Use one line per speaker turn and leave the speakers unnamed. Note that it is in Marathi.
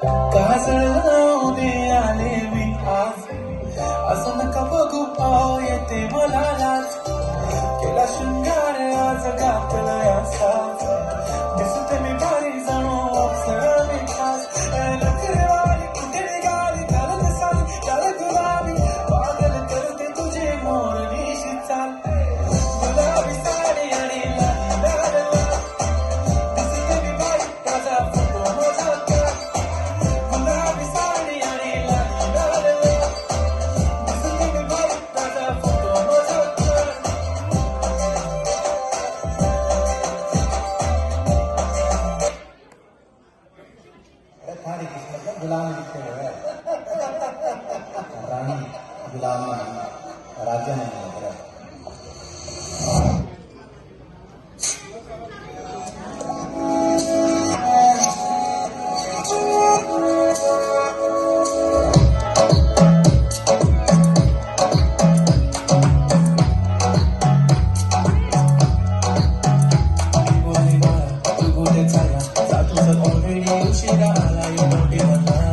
काजळ दे आले मी आज, असं नका बघू पाव येते मला लाज. केला शृंगार आज घातला या साज, दिसते मी भारी जणू अप्सरा मी खास. नखरेवाली कुठे निघाली घालत साली लाल गुलाबी, पागल करते तुझे मोरनीशी चाल. गुलाबी साडी आणि लाल लाल लाल, दिसते मी भारी ताजा फोटो माझा काढ. गुलाबी साडी आणि लाल लाल लाल, दिसते मी भारी ताजा फोटो माझा काढ.
भारी दिसलं गुलाम दिसते राणी गुलाम राजा नाही
बोले मला तू कुठे चालला, जातोस ऑलरेडी उशिरा आला. मोठे म्हणा